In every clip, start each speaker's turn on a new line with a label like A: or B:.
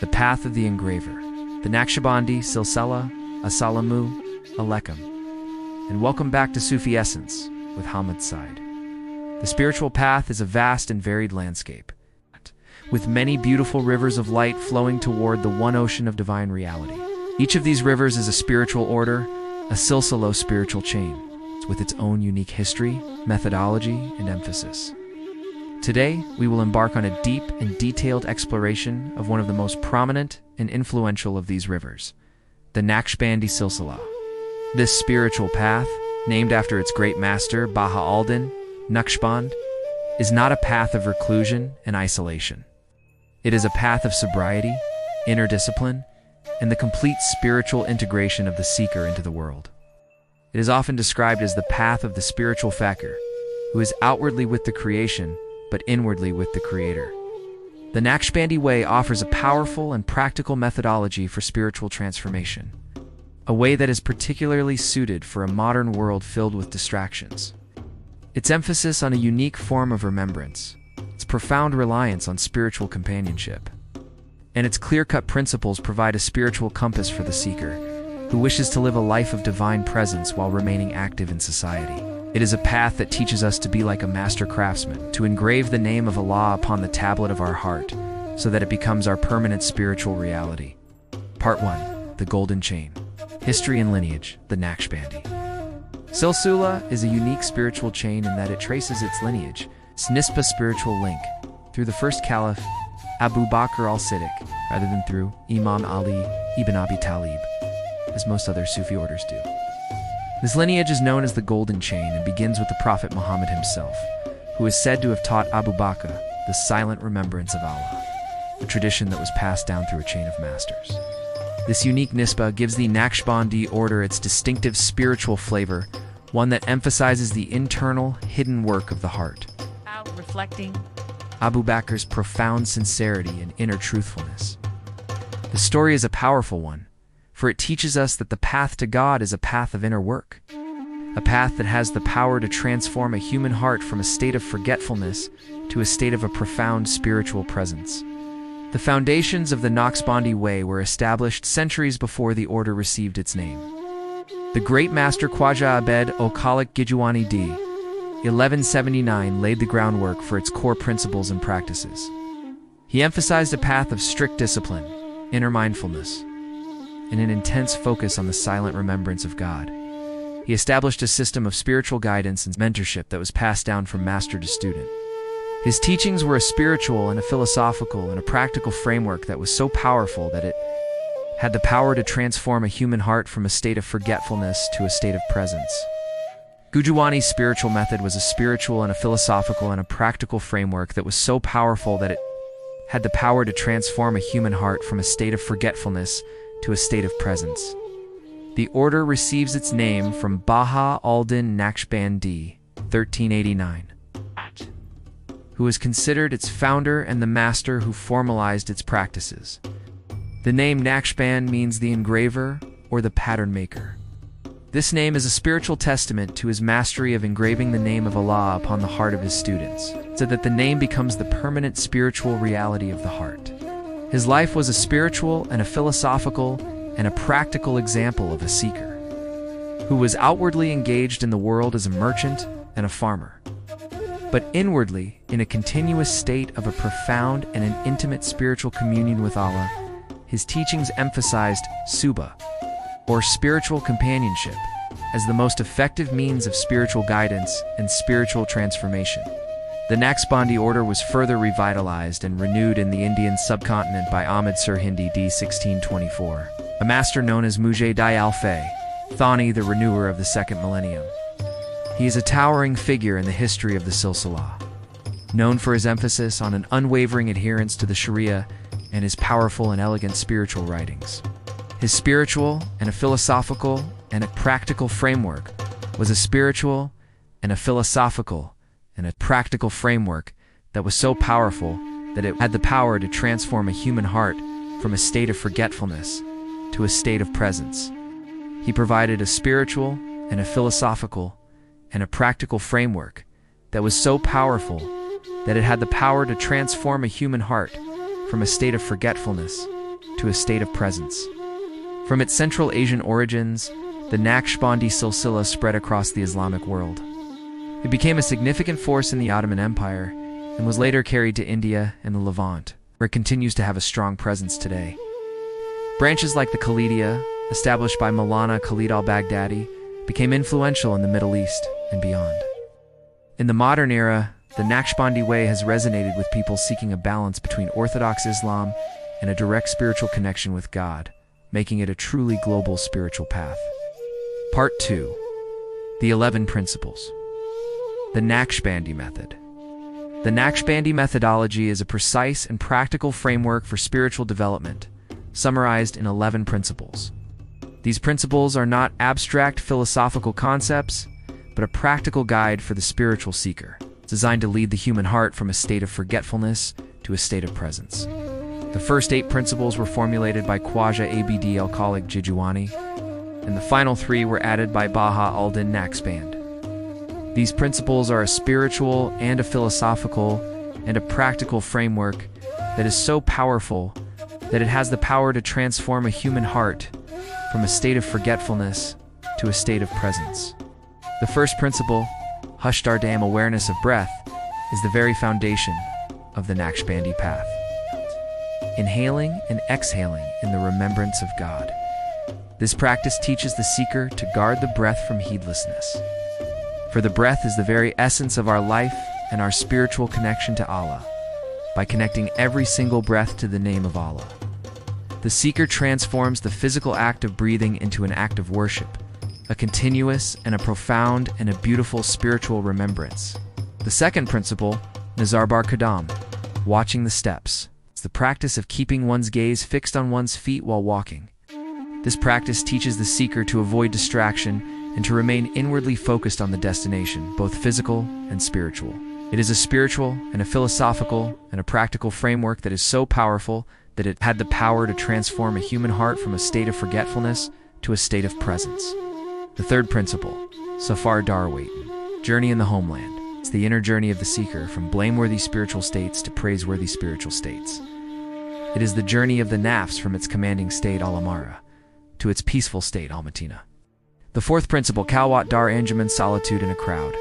A: The Path of the Engraver, the Naqshbandi Silsila, Assalamu alaikum, and welcome back to Sufi Essence with Hammad Syed. The spiritual path is a vast and varied landscape, with many beautiful rivers of light flowing toward the one ocean of divine reality. Each of these rivers is a spiritual order, a silsila spiritual chain, with its own unique history, methodology, and emphasis. Today, we will embark on a deep and detailed exploration of one of the most prominent and influential of these rivers, the Naqshbandi Silsila. This spiritual path, named after its great master Baha Naqshband, is not a path of reclusion and isolation. It is a path of sobriety, inner discipline, and the complete spiritual integration of the seeker into the world. It is often described as the path of the spiritual fakir, who is outwardly with the creation, but inwardly with the Creator. The Naqshbandi way offers a powerful and practical methodology for spiritual transformation, a way that is particularly suited for a modern world filled with distractions. Its emphasis on a unique form of remembrance, its profound reliance on spiritual companionship, and its clear-cut principles provide a spiritual compass for the seeker, who wishes to live a life of divine presence while remaining active in society. It is a path that teaches us to be like a master craftsman, to engrave the name of Allah upon the tablet of our heart, so that it becomes our permanent spiritual reality. Part 1. The Golden Chain. History and Lineage, the Naqshbandi Silsila is a unique spiritual chain in that it traces its lineage, its nisba spiritual link, through the first caliph, Abu Bakr al-Siddiq, rather than through Imam Ali ibn Abi Talib, as most other Sufi orders do. This lineage is known as the Golden Chain and begins with the Prophet Muhammad himself, who is said to have taught Abu Bakr the silent remembrance of Allah, a tradition that was passed down through a chain of masters. This unique nisba gives the Naqshbandi order its distinctive spiritual flavor, one that emphasizes the internal, hidden work of the heart.
B: Reflecting
A: Abu Bakr's profound sincerity and inner truthfulness. The story is a powerful one, for it teaches us that the path to God is a path of inner work, a path that has the power to transform a human heart from a state of forgetfulness to a state of a profound spiritual presence. The foundations of the Naqshbandi way were established centuries before the order received its name. The great master Khwaja Abed-ul-Khalik Gijwani D. 1179 laid the groundwork for its core principles and practices. He emphasized a path of strict discipline, inner mindfulness, and an intense focus on the silent remembrance of God. He established a system of spiritual guidance and mentorship that was passed down from master to student. His teachings were a spiritual and a philosophical and a practical framework that was so powerful that it had the power to transform a human heart from a state of forgetfulness to a state of presence. Gujwani's spiritual method was a spiritual and a philosophical and a practical framework that was so powerful that it had the power to transform a human heart from a state of forgetfulness to a state of presence. The order receives its name from Baha Naqshbandi, 1389, who is considered its founder and the master who formalized its practices. The name Naqshband means the engraver or the pattern maker. This name is a spiritual testament to his mastery of engraving the name of Allah upon the heart of his students, so that the name becomes the permanent spiritual reality of the heart. His life was a spiritual and a philosophical and a practical example of a seeker, who was outwardly engaged in the world as a merchant and a farmer, but inwardly in a continuous state of a profound and an intimate spiritual communion with Allah. His teachings emphasized Suhba, or spiritual companionship, as the most effective means of spiritual guidance and spiritual transformation. The Naqshbandi order was further revitalized and renewed in the Indian subcontinent by Ahmad Sirhindi d. 1624, a master known as Mujay Di Alfay, Thani, the renewer of the second millennium. He is a towering figure in the history of the Silsila, known for his emphasis on an unwavering adherence to the Sharia and his powerful and elegant spiritual writings. His spiritual and a philosophical and a practical framework was a spiritual and a philosophical and a practical framework that was so powerful that it had the power to transform a human heart from a state of forgetfulness to a state of presence. He provided a spiritual and a philosophical and a practical framework that was so powerful that it had the power to transform a human heart from a state of forgetfulness to a state of presence. From its Central Asian origins, the Naqshbandi Silsila spread across the Islamic world. It became a significant force in the Ottoman Empire and was later carried to India and the Levant, where it continues to have a strong presence today. Branches like the Khalidiyya, established by Maulana Khalid al-Baghdadi, became influential in the Middle East and beyond. In the modern era, the Naqshbandi way has resonated with people seeking a balance between Orthodox Islam and a direct spiritual connection with God, making it a truly global spiritual path. Part 2. The 11 Principles. The Naqshbandi Method. The Naqshbandi methodology is a precise and practical framework for spiritual development, summarized in 11 principles. These principles are not abstract philosophical concepts, but a practical guide for the spiritual seeker, designed to lead the human heart from a state of forgetfulness to a state of presence. The first 8 principles were formulated by Khwaja Abd al-Khaliq Jijuani, and the final 3 were added by Baha al-Din Naqshband. These principles are a spiritual and a philosophical and a practical framework that is so powerful that it has the power to transform a human heart from a state of forgetfulness to a state of presence. The first principle, Hushdardam awareness of breath, is the very foundation of the Naqshbandi path. Inhaling and exhaling in the remembrance of God. This practice teaches the seeker to guard the breath from heedlessness. For the breath is the very essence of our life and our spiritual connection to Allah, by connecting every single breath to the name of Allah. The seeker transforms the physical act of breathing into an act of worship, a continuous and a profound and a beautiful spiritual remembrance. The second principle, Nazar bar Qadam, watching the steps, is the practice of keeping one's gaze fixed on one's feet while walking. This practice teaches the seeker to avoid distraction and to remain inwardly focused on the destination, both physical and spiritual. It is a spiritual and a philosophical and a practical framework that is so powerful that it had the power to transform a human heart from a state of forgetfulness to a state of presence. The third principle, Safar Darwaitan, journey in the homeland. It's the inner journey of the seeker from blameworthy spiritual states to praiseworthy spiritual states. It is the journey of the nafs from its commanding state al-amara to its peaceful state al-matina. The fourth principle, Khalwat dar anjuman, solitude in a crowd,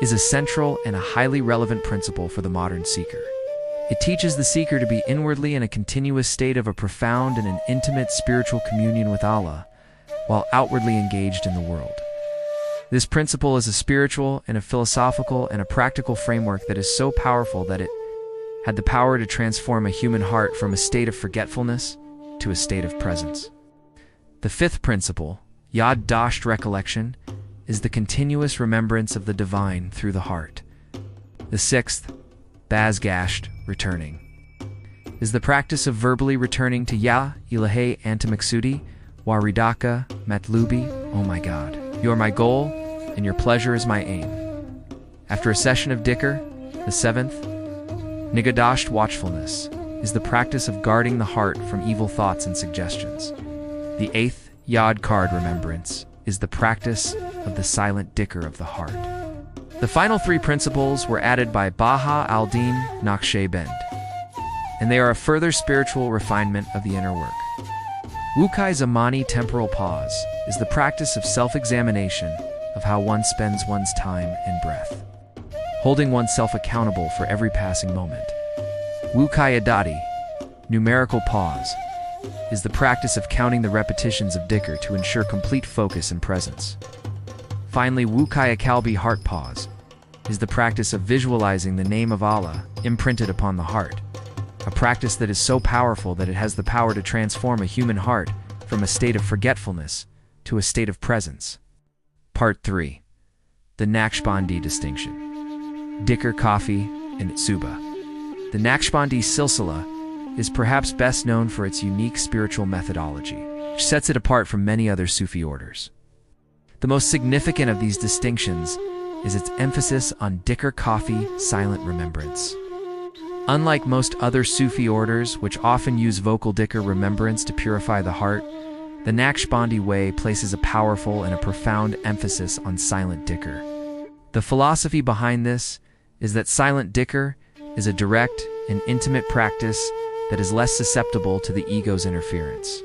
A: is a central and a highly relevant principle for the modern seeker. It teaches the seeker to be inwardly in a continuous state of a profound and an intimate spiritual communion with Allah, while outwardly engaged in the world. This principle is a spiritual and a philosophical and a practical framework that is so powerful that it had the power to transform a human heart from a state of forgetfulness to a state of presence. The fifth principle, Yad Dasht recollection, is the continuous remembrance of the divine through the heart. The sixth, Bazgasht, returning, is the practice of verbally returning to Ya Ilahi Anta Maksudi, Waridaka Matlubi, oh my God, you are my goal, and your pleasure is my aim. After a session of dhikr, the seventh, Nigadasht watchfulness, is the practice of guarding the heart from evil thoughts and suggestions. The eighth, Yad card remembrance, is the practice of the silent dhikr of the heart. The final 3 principles were added by Baha al-Din Naqshband, and they are a further spiritual refinement of the inner work. Wukai Zamani temporal pause is the practice of self-examination of how one spends one's time and breath, holding oneself accountable for every passing moment. Wukai Adadi, numerical pause, is the practice of counting the repetitions of dhikr to ensure complete focus and presence. Finally, Wukai Kalbi heart pause is the practice of visualizing the name of Allah imprinted upon the heart, a practice that is so powerful that it has the power to transform a human heart from a state of forgetfulness to a state of presence. Part 3. The Naqshbandi distinction. Dhikr, khafi, and Suhba. The Naqshbandi Silsila is perhaps best known for its unique spiritual methodology, which sets it apart from many other Sufi orders. The most significant of these distinctions is its emphasis on dhikr, khafi, silent remembrance. Unlike most other Sufi orders, which often use vocal dhikr remembrance to purify the heart, the Naqshbandi way places a powerful and a profound emphasis on silent dhikr. The philosophy behind this is that silent dhikr is a direct and intimate practice that is less susceptible to the ego's interference.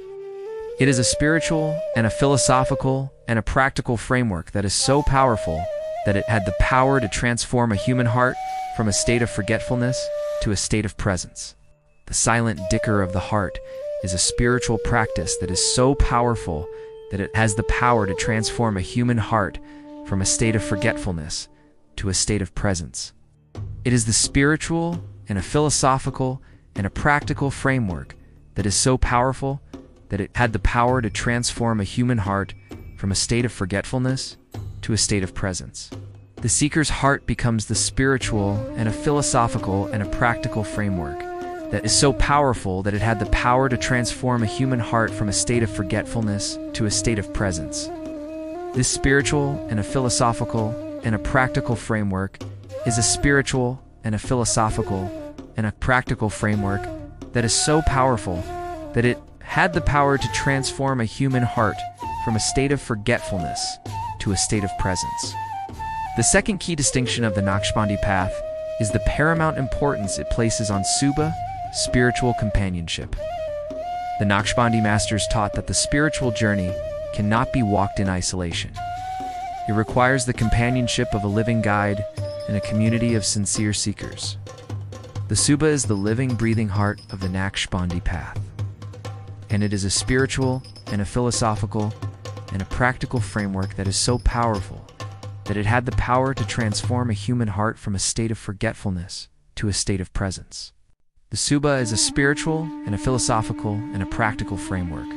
A: It is a spiritual and a philosophical and a practical framework that is so powerful that it had the power to transform a human heart from a state of forgetfulness to a state of presence. The silent dhikr of the heart is a spiritual practice that is so powerful that it has the power to transform a human heart from a state of forgetfulness to a state of presence. It is the spiritual and a philosophical and a practical framework that is so powerful that it had the power to transform a human heart from a state of forgetfulness to a state of presence. The seeker's heart becomes the spiritual and a philosophical and a practical framework that is so powerful that it had the power to transform a human heart from a state of forgetfulness to a state of presence. This spiritual and a philosophical and a practical framework is a spiritual and a philosophical and a practical framework that is so powerful that it had the power to transform a human heart from a state of forgetfulness to a state of presence. The second key distinction of the Naqshbandi path is the paramount importance it places on Suhba, spiritual companionship. The Naqshbandi masters taught that the spiritual journey cannot be walked in isolation. It requires the companionship of a living guide and a community of sincere seekers. The Suhba is the living, breathing heart of the Naqshbandi path, and it is a spiritual and a philosophical and a practical framework that is so powerful that it had the power to transform a human heart from a state of forgetfulness to a state of presence. The Suhba is a spiritual and a philosophical and a practical framework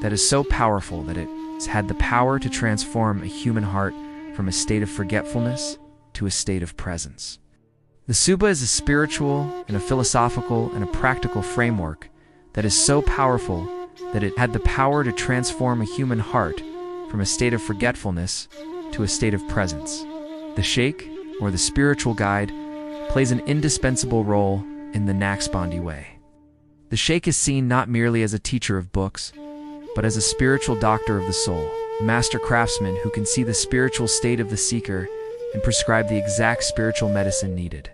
A: that is so powerful that it has had the power to transform a human heart from a state of forgetfulness to a state of presence. The Suhba is a spiritual and a philosophical and a practical framework that is so powerful that it had the power to transform a human heart from a state of forgetfulness to a state of presence. The Sheikh, or the spiritual guide, plays an indispensable role in the Naqshbandi way. The Sheikh is seen not merely as a teacher of books, but as a spiritual doctor of the soul, a master craftsman who can see the spiritual state of the seeker and prescribe the exact spiritual medicine needed.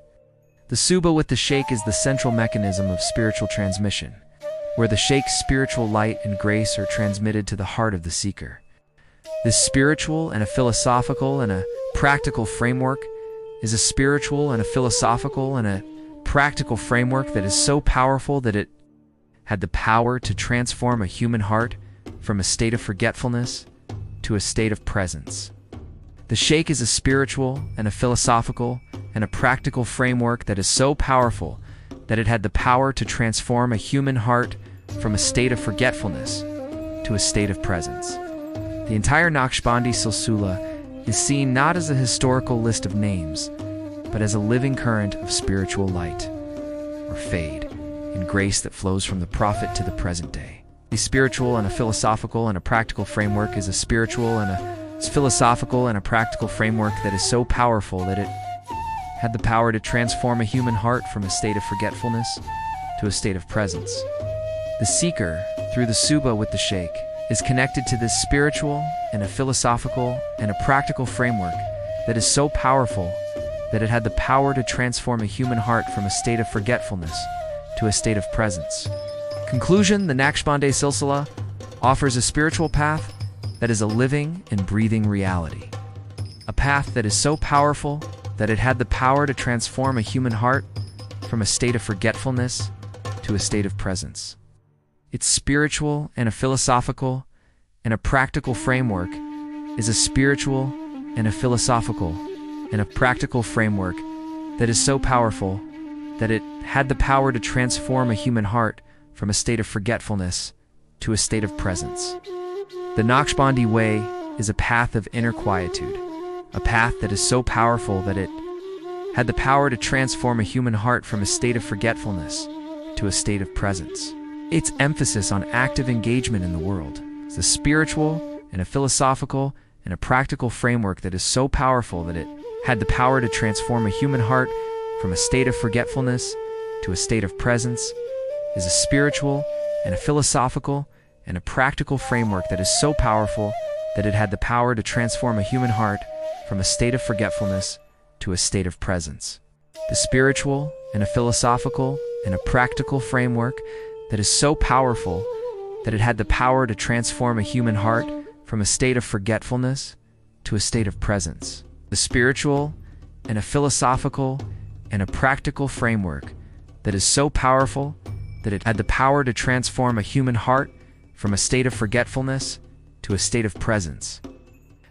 A: The Suhba with the Sheikh is the central mechanism of spiritual transmission, where the Sheikh's spiritual light and grace are transmitted to the heart of the seeker. This spiritual and a philosophical and a practical framework is a spiritual and a philosophical and a practical framework that is so powerful that it had the power to transform a human heart from a state of forgetfulness to a state of presence. The Sheikh is a spiritual and a philosophical and a practical framework that is so powerful that it had the power to transform a human heart from a state of forgetfulness to a state of presence. The entire Naqshbandi Silsila is seen not as a historical list of names, but as a living current of spiritual light, or fade, and grace that flows from the prophet to the present day. The spiritual and a philosophical and a practical framework is a spiritual and a philosophical and a practical framework that is so powerful that it had the power to transform a human heart from a state of forgetfulness to a state of presence. The seeker, through the Suhba with the Sheikh, is connected to this spiritual and a philosophical and a practical framework that is so powerful that it had the power to transform a human heart from a state of forgetfulness to a state of presence. Conclusion: the Naqshbandi Silsila offers a spiritual path that is a living and breathing reality. A path that is so powerful that it had the power to transform a human heart from a state of forgetfulness to a state of presence. Its spiritual and a philosophical and a practical framework is a spiritual and a philosophical and a practical framework that is so powerful that it had the power to transform a human heart from a state of forgetfulness to a state of presence. The Naqshbandi way is a path of inner quietude, a path that is so powerful that it had the power to transform a human heart from a state of forgetfulness to a state of presence. Its emphasis on active engagement in the world is a spiritual and a philosophical and a practical framework that is so powerful that it had the power to transform a human heart from a state of forgetfulness to a state of presence, is a spiritual and a philosophical and a practical framework that is so powerful that it had the power to transform a human heart from a state of forgetfulness to a state of presence. The spiritual and a philosophical and a practical framework that is so powerful that it had the power to transform a human heart from a state of forgetfulness to a state of presence. The spiritual and a philosophical and a practical framework that is so powerful that it had the power to transform a human heart from a state of forgetfulness to a state of presence.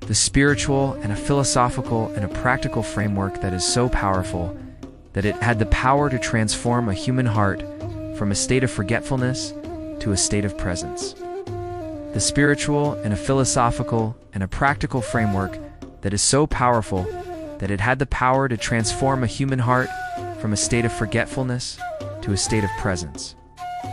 A: The spiritual and a philosophical and a practical framework that is so powerful that it had the power to transform a human heart from a state of forgetfulness to a state of presence. The spiritual and a philosophical and a practical framework that is so powerful that it had the power to transform a human heart from a state of forgetfulness to a state of presence.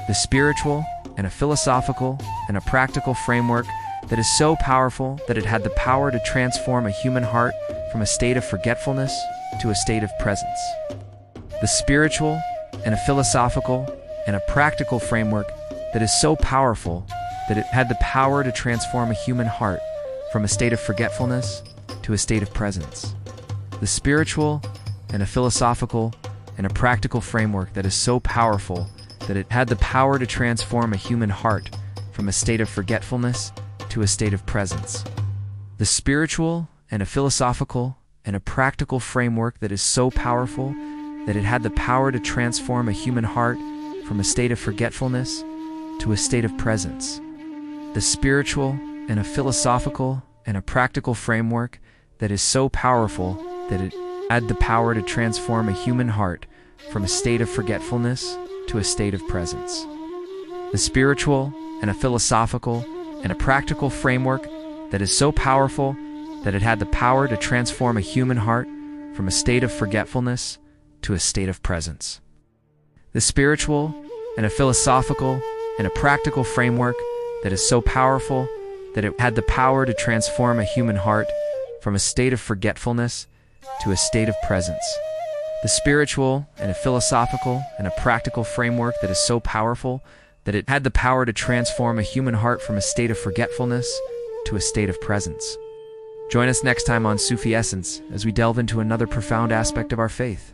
A: The spiritual and a philosophical and a practical framework that is so powerful that it had the power to transform a human heart from a state of forgetfulness to a state of presence. The spiritual and a philosophical and a practical framework that is so powerful that it had the power to transform a human heart from a state of forgetfulness to a state of presence. The spiritual and a philosophical and a practical framework that is so powerful that it had the power to transform a human heart from a state of forgetfulness to a state of presence. The spiritual and a philosophical and a practical framework that is so powerful that it had the power to transform a human heart from a state of forgetfulness to a state of presence. The spiritual and a philosophical and a practical framework that is so powerful that it had the power to transform a human heart from a state of forgetfulness to a state of presence. The spiritual and a philosophical and a practical framework that is so powerful that it had the power to transform a human heart from a state of forgetfulness to a state of presence. The spiritual and a philosophical and a practical framework that is so powerful that it had the power to transform a human heart from a state of forgetfulness to a state of presence. The spiritual and a philosophical and a practical framework that is so powerful that it had the power to transform a human heart from a state of forgetfulness to a state of presence. Join us next time on Sufi Essence as we delve into another profound aspect of our faith.